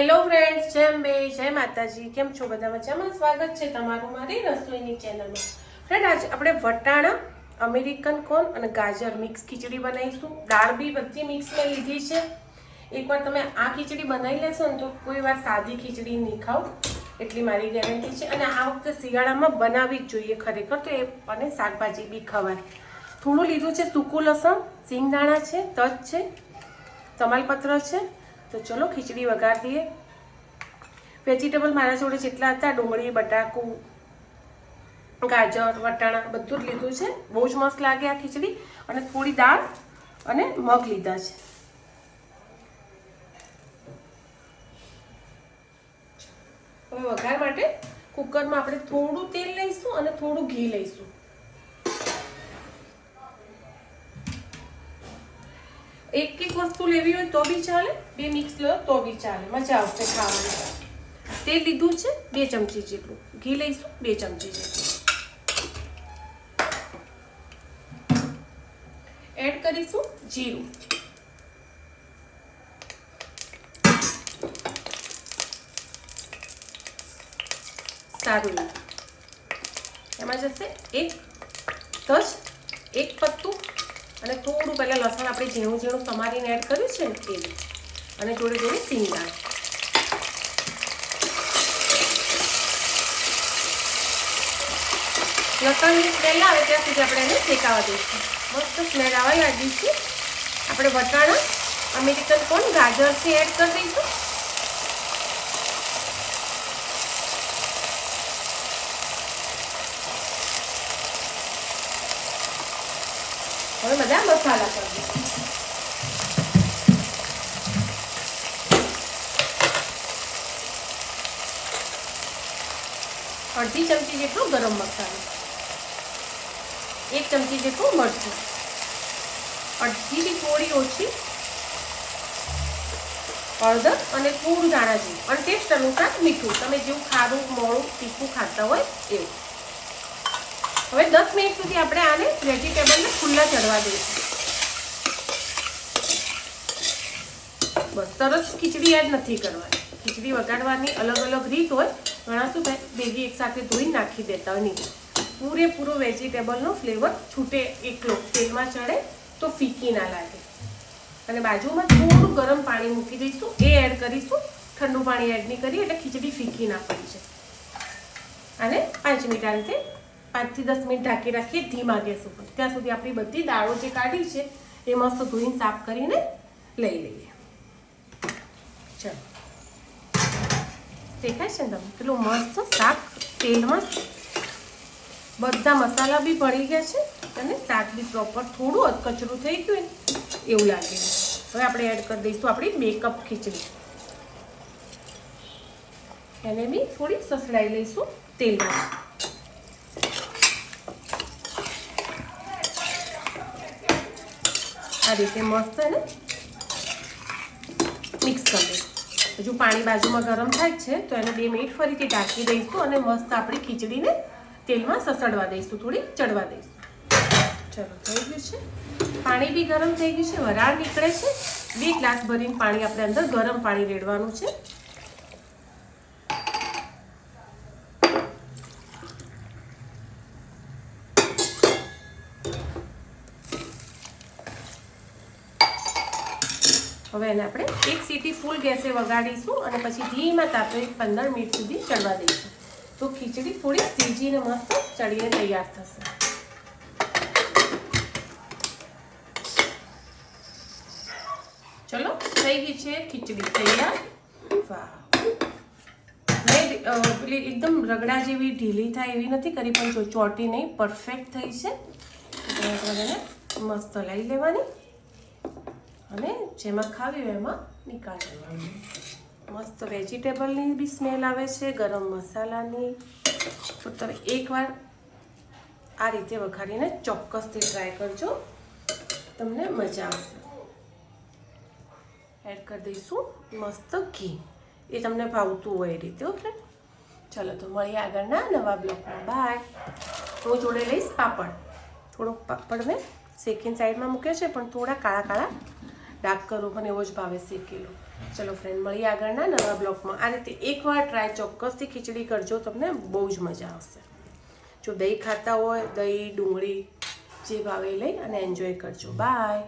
Hello friends, જય અંબે, જય માતાજી. કેમ છો બધા? મજામાં? સ્વાગત છે તમારું મારી રસોઈની ચેનલમાં. ફ્રેન્ડ, આજે આપણે વટાણા, અમેરિકન કોર્ન અને ગાજર મિક્સ ખીચડી બનાવીશું. દાળ બી બધી મિક્સ મેં લીધી છે. એકવાર તમે આ ખીચડી બનાવી લેશો ને તો કોઈ વાર સાદી ખીચડી નહીં ખાવ, એટલી મારી ગેરંટી છે. અને આ વખતે શિયાળામાં બનાવવી જ જોઈએ ખરેખર તો એ, અને શાકભાજી બી ખવાય. થોડું લીધું છે સૂકું લસણ, સિંગદાણા છે, તજ છે, તમાલપત્ર છે. તો ચલો ખીચડી વઘાર દઈએ. વેજીટેબલ મારા જોડે જેટલા હતા, ડુંગળી, બટાકું, ગાજર, વટાણા બધું જ લીધું છે. બહુ જ મસ્ત લાગે આ ખીચડી. અને થોડી દાળ અને મગ લીધા છે. હવે વઘાર માટે કુકરમાં આપણે થોડું તેલ લઈશું અને થોડું ઘી લઈશું. એક વસ્તુ લેવી હોય તો બી ચાલે, બે મિક્સ લો તો બી ચાલે, મજા આવશે ખાવાની. તેલ લીધું છે 2 ચમચી જેટલું, ઘી લઈશું 2 ચમચી જેટલું. એડ કરીશું જીરું, સારું. એમાં જશે 1 તજ, 1 પત્તું અને થોડું પહેલાં લસણ આપણે ઝીણું ઝીણું સમારીને એડ કર્યું છે ને એ, અને જોડે જોડે સિંગદાણા. લસણની સ્મેલ આવે ત્યાં સુધી આપણે એને શેકાવા દઈશું. મસ્ત સ્મેલ આવવા લાગી છે. આપણે વટાણા, અમેરિકન કોર્ન, ગાજર છે એડ કરી દઈશું. હવે બધા મસાલા કરી દઈશું. અડધી ચમચી જેટલો ગરમ મસાલો, 1 ચમચી જેટલું મરચું, અડધીથી થોડી ઓછી હળદર અને થોડું ધાણા જીરું, અને ટેસ્ટ અનુસાર મીઠું. તમે જેવું ખારું, મોળું, તીખું ખાતા હોય એવું. હવે 10 મિનિટ સુધી આપણે આને વેજીટેબલને ખુલ્લા ચડવા દઈશું. બસ, સરસ ખીચડી એડ નથી કરવાની. ખીચડી વગાડવાની અલગ અલગ રીત હોય. ઘણા શું થાય, ભેગી એકસાથે ધોઈને નાખી દેતા હોય. નહીં, પૂરેપૂરો વેજીટેબલનો ફ્લેવર છૂટે, એકલો તેલમાં ચડે તો ફીકી ના લાગે. અને બાજુમાં થોડું ગરમ પાણી મૂકી દઈશું, એ એડ કરીશું. ઠંડુ પાણી એડ નહીં કરીએ એટલે ખીચડી ફીકી ના પડી છે. અને 5 મિનિટ આ રીતે 5 થી 10 મિનિટ ઢાંકી રાખીએ ધીમા ગેસ ઉપર. ત્યાં સુધી આપણી બધી દાળો જે કાઢી છે એ મસ્ત ધોઈને સાફ કરીને લઈ લઈએ. ચાલો, દેખાય છે ને તમે પેલું મસ્ત શાક તેલમાં, બધા મસાલા બી ભળી ગયા છે અને શાક બી પ્રોપર થોડું અધકચરું થઈ ગયું એવું લાગે. હવે આપણે એડ કરી દઈશું આપણી 2 કપ ખીચડી. એને બી થોડી સસડાઈ લઈશું તેલમાં. આ રીતે મસ્ત એને મિક્સ કરી દઈશું. હજુ પાણી બાજુમાં ગરમ થાય છે તો એને 2 મિનિટ ફરીથી ઢાંકી દઈશું અને મસ્ત આપણી ખીચડીને તેલમાં સસડવા દઈશું, થોડી ચડવા દઈશું. ચલો, થઈ ગયું છે. પાણી બી ગરમ થઈ ગયું છે, વરાળ નીકળે છે. 2 ગ્લાસ ભરીને પાણી આપણે અંદર ગરમ પાણી રેડવાનું છે. હવે એને આપણે 1 સીટી ફૂલ ગેસે વગાડીશું અને પછી ધીમા તાપે 15 મિનિટ સુધી ચડવા દઈશું. તો ખીચડી થોડી સીજીને મસ્ત ચડીને તૈયાર થશે. ચલો, થઈ ગઈ છે ખીચડી તૈયાર. વાહ, પેલી એકદમ રગડા જેવી ઢીલી થાય એવી નથી કરી, પણ જો ચોટી નહીં, પરફેક્ટ થઈ છે. એને મસ્ત લઈ લેવાની અને જેમાં ખાવી હોય એમાં નીકાળી લેવાની. મસ્ત વેજીટેબલની બી સ્મેલ આવે છે, ગરમ મસાલાની. તો તમે એકવાર આ રીતે વઘારીને ચોક્કસથી ટ્રાય કરજો, તમને મજા આવશે. એડ કરી દઈશું મસ્ત ઘી, એ તમને ભાવતું હોય એ રીતે. ઓકે, ચલો તો મળીએ આગળના નવા બ્લોગમાં. બાય. હું જોડે લઈશ પાપડ. થોડોક પાપડ મેં શેકીને સાઈડમાં મૂક્યો છે, પણ થોડા કાળા કાળા ડાર્ક કરો, મને એવો જ ભાવે શેકેલો. ચલો ફ્રેન્ડ, મળીએ આગળના નવા બ્લોગમાં. આ રીતે એકવાર ટ્રાય ચોક્કસથી ખીચડી કરજો, તમને બહુ જ મજા આવશે. જો દહીં ખાતા હોય, દહીં ડુંગળી જે ભાવે લઈ અને એન્જોય કરજો. બાય.